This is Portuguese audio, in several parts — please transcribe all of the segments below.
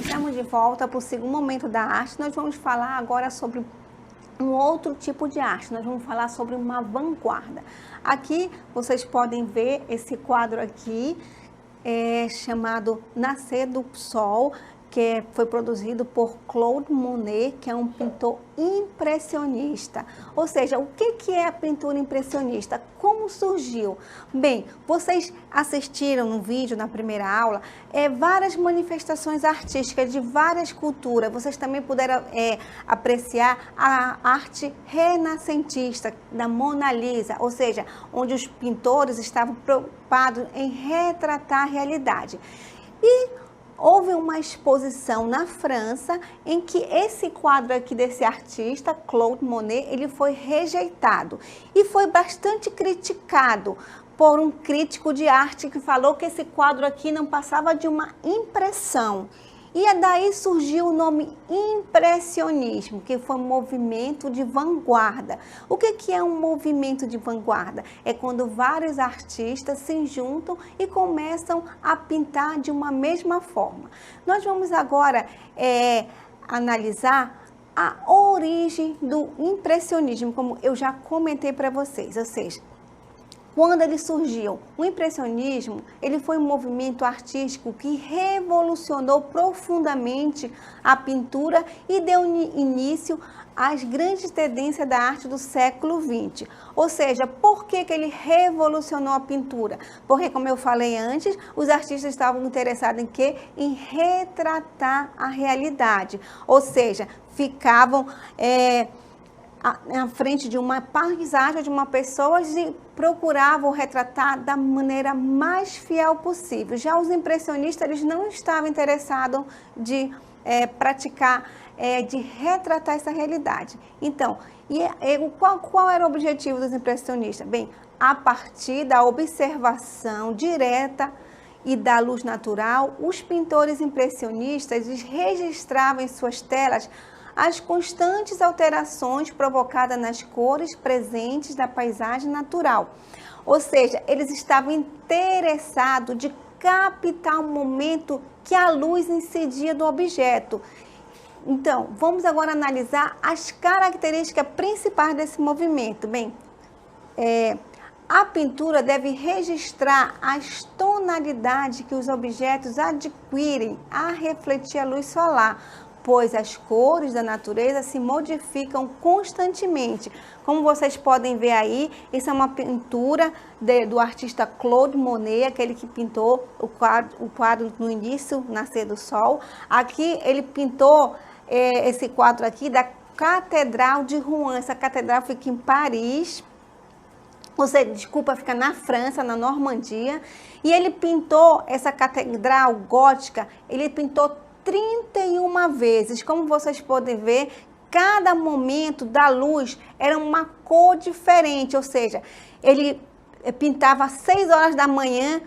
Estamos de volta para o segundo momento da arte. Nós vamos falar agora sobre um outro tipo de arte. Nós vamos falar sobre uma vanguarda. Aqui vocês podem ver esse quadro aqui, chamado Nascer do Sol, que foi produzido por Claude Monet, que é um pintor impressionista. Ou seja, o que é a pintura impressionista? Como surgiu? Bem, vocês assistiram no vídeo, na primeira aula, várias manifestações artísticas de várias culturas. Vocês também puderam apreciar a arte renascentista da Mona Lisa, ou seja, onde os pintores estavam preocupados em retratar a realidade. E houve uma exposição na França em que esse quadro aqui desse artista, Claude Monet, ele foi rejeitado e foi bastante criticado por um crítico de arte que falou que esse quadro aqui não passava de uma impressão. E daí surgiu o nome impressionismo, que foi um movimento de vanguarda. O que é um movimento de vanguarda? É quando vários artistas se juntam e começam a pintar de uma mesma forma. Nós vamos agora analisar a origem do impressionismo, como eu já comentei para vocês, ou seja, quando ele surgiu, o impressionismo, ele foi um movimento artístico que revolucionou profundamente a pintura e deu início às grandes tendências da arte do século XX. Ou seja, por que ele revolucionou a pintura? Porque, como eu falei antes, os artistas estavam interessados em quê? Em retratar a realidade. Ou seja, ficavam na frente de uma paisagem de uma pessoa e procuravam retratar da maneira mais fiel possível. Já os impressionistas, eles não estavam interessados de praticar, de retratar essa realidade. Então, qual era o objetivo dos impressionistas? Bem, a partir da observação direta e da luz natural, os pintores impressionistas eles registravam em suas telas as constantes alterações provocadas nas cores presentes da paisagem natural. Ou seja, eles estavam interessados de captar o momento que a luz incidia do objeto. Então, vamos agora analisar as características principais desse movimento. Bem, a pintura deve registrar as tonalidades que os objetos adquirem a refletir a luz solar, pois as cores da natureza se modificam constantemente. Como vocês podem ver aí, isso é uma pintura do artista Claude Monet, aquele que pintou o quadro no início, Nascer do Sol. Aqui ele pintou esse quadro aqui da Catedral de Rouen. Essa catedral fica em Paris. Fica na França, na Normandia. E ele pintou essa catedral gótica, ele pintou 31 vezes. Como vocês podem ver, cada momento da luz era uma cor diferente, ou seja, ele pintava às 6 horas da manhã,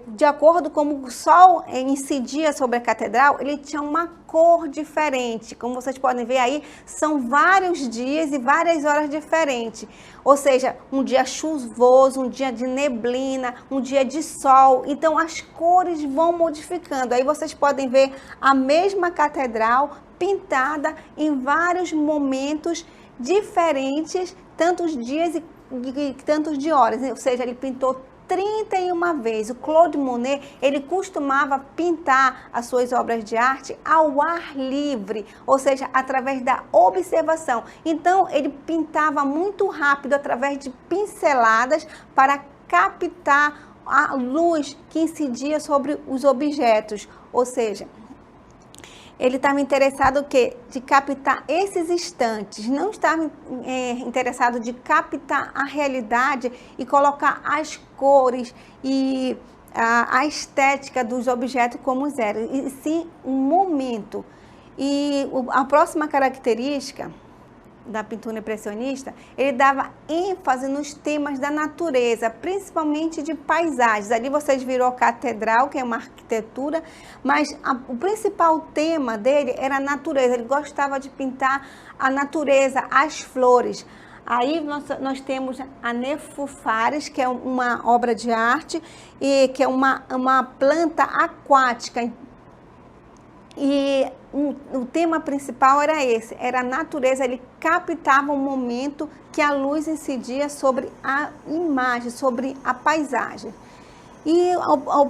de acordo com o sol incidia sobre a catedral, ele tinha uma cor diferente. Como vocês podem ver aí, são vários dias e várias horas diferentes. Ou seja, um dia chuvoso, um dia de neblina, um dia de sol. Então, as cores vão modificando. Aí vocês podem ver a mesma catedral pintada em vários momentos diferentes, tantos dias e tantos de horas. Ou seja, ele pintou 31 vezes. O Claude Monet, ele costumava pintar as suas obras de arte ao ar livre, ou seja, através da observação. Então, ele pintava muito rápido, através de pinceladas, para captar a luz que incidia sobre os objetos. Ou seja, ele estava interessado o quê? De captar esses instantes, não estava interessado de captar a realidade e colocar as cores e a estética dos objetos como eram, e sim um momento. E a próxima característica da pintura impressionista, ele dava ênfase nos temas da natureza, principalmente de paisagens. Ali vocês viram a catedral, que é uma arquitetura, mas o principal tema dele era a natureza. Ele gostava de pintar a natureza, as flores. Aí nós temos a Nefufares, que é uma obra de arte, e que é uma planta aquática. E o tema principal era esse, era a natureza, ele captava o momento que a luz incidia sobre a imagem, sobre a paisagem. E a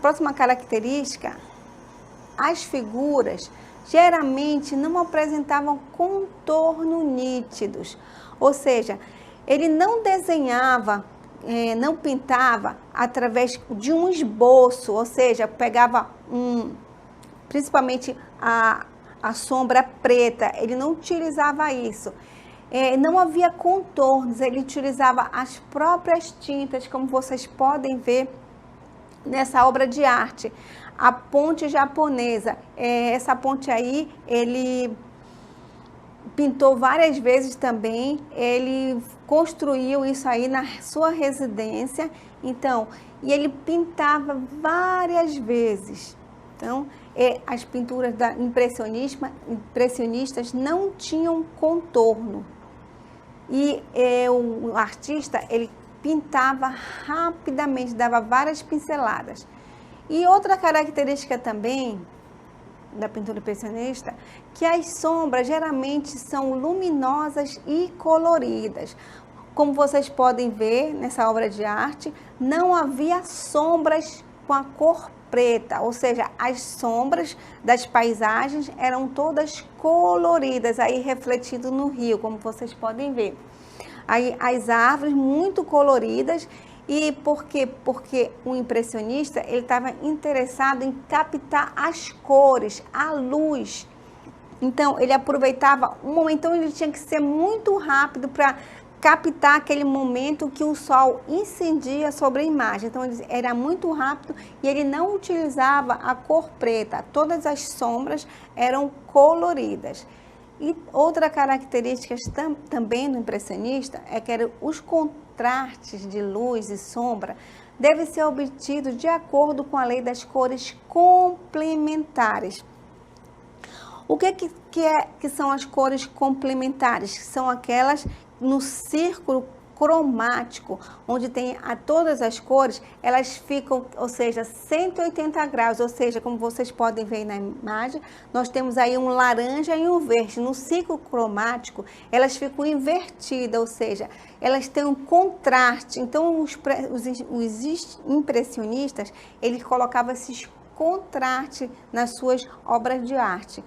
próxima característica, as figuras geralmente não apresentavam contorno nítidos, ou seja, ele não desenhava, não pintava através de um esboço, ou seja, pegava principalmente a sombra preta, ele não utilizava isso. Não havia contornos, ele utilizava as próprias tintas, como vocês podem ver nessa obra de arte. A ponte japonesa, essa ponte aí, ele pintou várias vezes também, ele construiu isso aí na sua residência, então, e ele pintava várias vezes. Então, as pinturas impressionistas não tinham contorno. E o artista, ele pintava rapidamente, dava várias pinceladas. E outra característica também da pintura impressionista, que as sombras geralmente são luminosas e coloridas. Como vocês podem ver nessa obra de arte, não havia sombras com a cor preta, ou seja, as sombras das paisagens eram todas coloridas, aí refletido no rio, como vocês podem ver. Aí as árvores muito coloridas. E por quê? Porque o impressionista, ele estava interessado em captar as cores, a luz. Então, ele aproveitava um momento, então ele tinha que ser muito rápido para captar aquele momento que o sol incidia sobre a imagem. Então, ele era muito rápido e ele não utilizava a cor preta. Todas as sombras eram coloridas. E outra característica também do impressionista é que eram os contrastes de luz e sombra devem ser obtidos de acordo com a lei das cores complementares. O que são as cores complementares? São aquelas no círculo cromático, onde tem todas as cores, elas ficam, ou seja, 180 graus, ou seja, como vocês podem ver na imagem, nós temos aí um laranja e um verde. No ciclo cromático, elas ficam invertidas, ou seja, elas têm um contraste. Então, os impressionistas, eles colocavam esses contrastes nas suas obras de arte.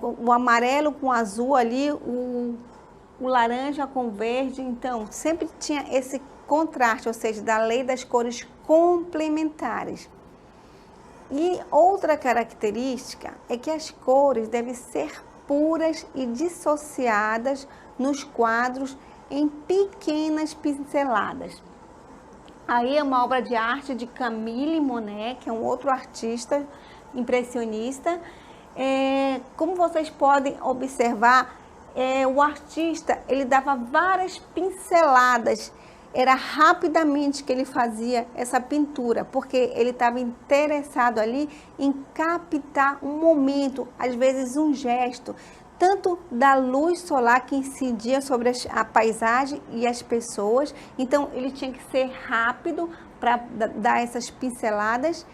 O amarelo com o azul ali, o laranja com verde, então sempre tinha esse contraste, ou seja, da lei das cores complementares. E outra característica é que as cores devem ser puras e dissociadas nos quadros em pequenas pinceladas. Aí é uma obra de arte de Camille Monet, que é um outro artista impressionista. Como vocês podem observar, o artista, ele dava várias pinceladas, era rapidamente que ele fazia essa pintura, porque ele estava interessado ali em captar um momento, às vezes um gesto, tanto da luz solar que incidia sobre a paisagem e as pessoas. Então, ele tinha que ser rápido para dar essas pinceladas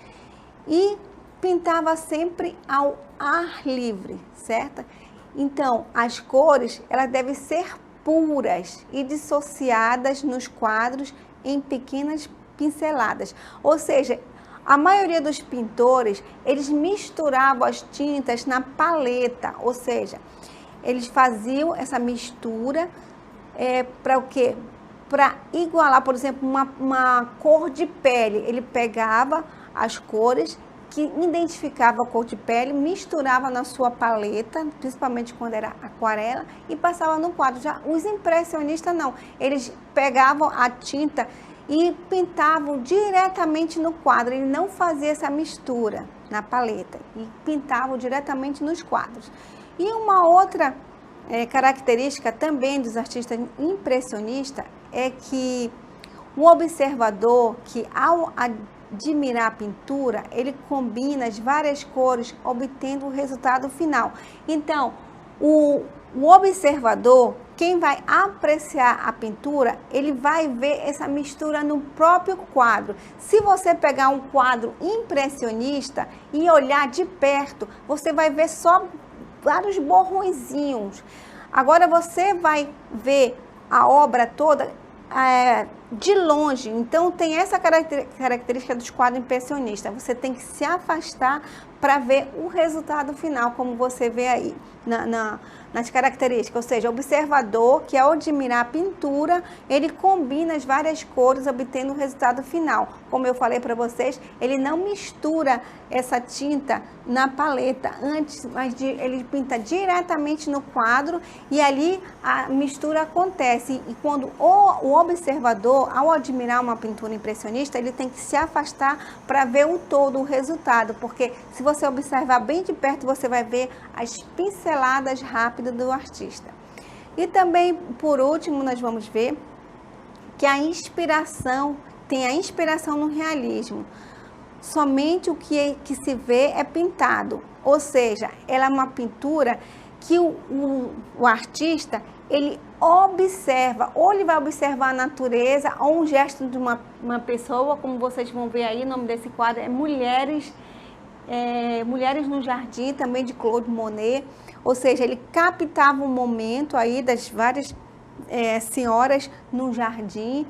e pintava sempre ao ar livre, certo? Então, as cores, elas devem ser puras e dissociadas nos quadros em pequenas pinceladas. Ou seja, a maioria dos pintores, eles misturavam as tintas na paleta, ou seja, eles faziam essa mistura para o quê? Para igualar, por exemplo, uma cor de pele. Ele pegava as cores que identificava a cor de pele, misturava na sua paleta, principalmente quando era aquarela, e passava no quadro. Já os impressionistas não, eles pegavam a tinta e pintavam diretamente no quadro, ele não fazia essa mistura na paleta, e pintavam diretamente nos quadros. E uma outra característica também dos artistas impressionistas é que o observador, que ao admirar a pintura, ele combina as várias cores, obtendo o resultado final. Então, o observador, quem vai apreciar a pintura, ele vai ver essa mistura no próprio quadro. Se você pegar um quadro impressionista e olhar de perto, você vai ver só vários borrõezinhos. Agora você vai ver a obra toda de longe. Então tem essa característica dos quadros impressionistas. Você tem que se afastar para ver o resultado final, como você vê aí nas características. Ou seja, o observador, que ao admirar a pintura, ele combina as várias cores, obtendo o resultado final. Como eu falei para vocês, ele não mistura essa tinta na paleta antes, mas ele pinta diretamente no quadro e ali a mistura acontece. E quando o observador, ao admirar uma pintura impressionista, ele tem que se afastar para ver o todo, o resultado, porque se você observar bem de perto, você vai ver as pinceladas rápidas do artista. E também, por último, nós vamos ver que a inspiração, tem a inspiração no realismo. Somente o que se vê é pintado, ou seja, ela é uma pintura que o artista, ele observa, ou ele vai observar a natureza, ou um gesto de uma pessoa, como vocês vão ver aí, o nome desse quadro é Mulheres no Jardim, também de Claude Monet. Ou seja, ele captava um momento aí das várias senhoras no jardim.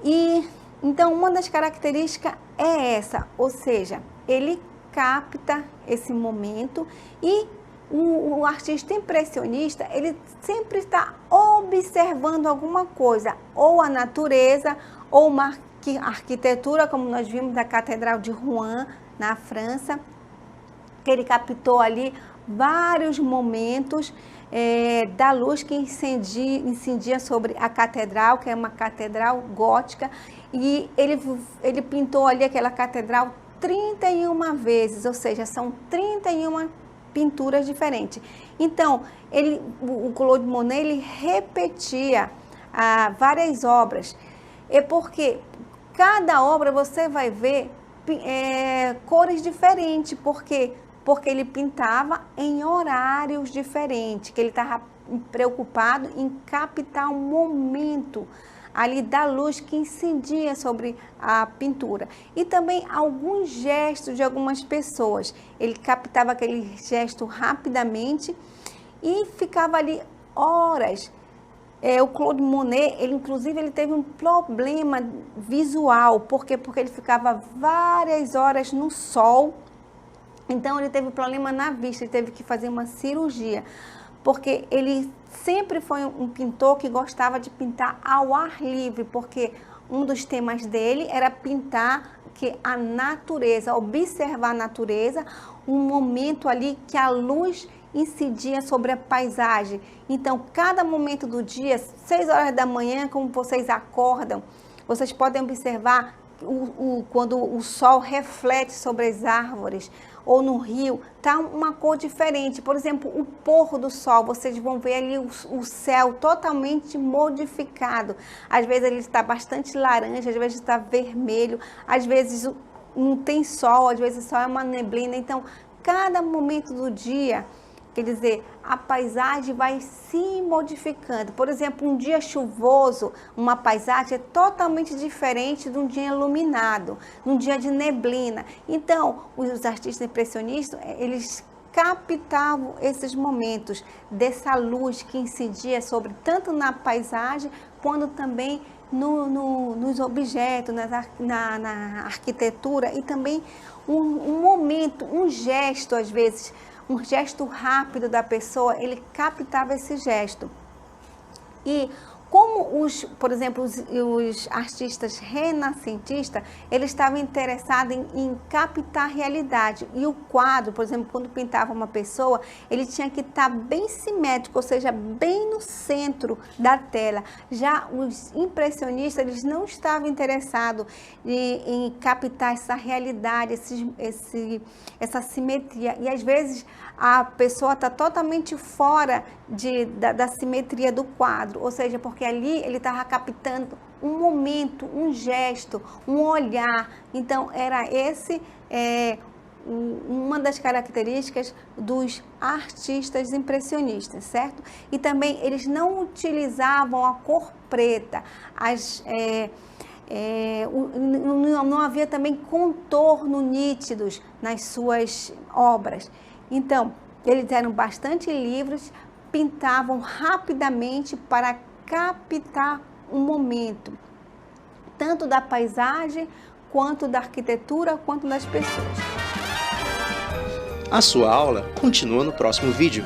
E então uma das características é essa, ou seja, ele capta esse momento e o artista impressionista, ele sempre está observando alguma coisa, ou a natureza, ou uma arquitetura, como nós vimos da Catedral de Rouen, na França, que ele captou ali vários momentos da luz que incendia sobre a catedral, que é uma catedral gótica, e ele pintou ali aquela catedral 31 vezes, ou seja, são 31 pinturas diferentes. Então, o Claude Monet, ele repetia várias obras, porque cada obra você vai ver cores diferentes, porque ele pintava em horários diferentes, que ele estava preocupado em captar um momento ali da luz que incidia sobre a pintura. E também alguns gestos de algumas pessoas. Ele captava aquele gesto rapidamente e ficava ali horas. O Claude Monet, inclusive, ele teve um problema visual. Por quê? Porque ele ficava várias horas no sol. Então, ele teve problema na vista, ele teve que fazer uma cirurgia, porque ele sempre foi um pintor que gostava de pintar ao ar livre, porque um dos temas dele era pintar a natureza, observar a natureza, um momento ali que a luz incidia sobre a paisagem. Então, cada momento do dia, 6 horas da manhã, como vocês acordam, vocês podem observar quando o sol reflete sobre as árvores ou no rio, tá uma cor diferente. Por exemplo, o pôr do sol, vocês vão ver ali o céu totalmente modificado. Às vezes ele está bastante laranja, às vezes está vermelho, às vezes não tem sol, às vezes só é uma neblina. Então, cada momento do dia, quer dizer, a paisagem vai se modificando. Por exemplo, um dia chuvoso, uma paisagem é totalmente diferente de um dia iluminado, num dia de neblina. Então, os artistas impressionistas, eles captavam esses momentos dessa luz que incidia sobre tanto na paisagem, quanto também nos objetos, na arquitetura, e também um momento, um gesto, às vezes, um gesto rápido da pessoa, ele captava esse gesto. E como por exemplo, os artistas renascentistas, eles estavam interessados em captar a realidade. E o quadro, por exemplo, quando pintava uma pessoa, ele tinha que estar bem simétrico, ou seja, bem no centro da tela. Já os impressionistas, eles não estavam interessados em captar essa realidade, essa simetria. E às vezes a pessoa está totalmente fora da simetria do quadro, ou seja, porque ali ele estava captando um momento, um gesto, um olhar. Então era esse uma das características dos artistas impressionistas, certo? E também eles não utilizavam a cor preta, não havia também contorno nítidos nas suas obras. Então, eles eram bastante livres, pintavam rapidamente para captar um momento, tanto da paisagem, quanto da arquitetura, quanto das pessoas. A sua aula continua no próximo vídeo.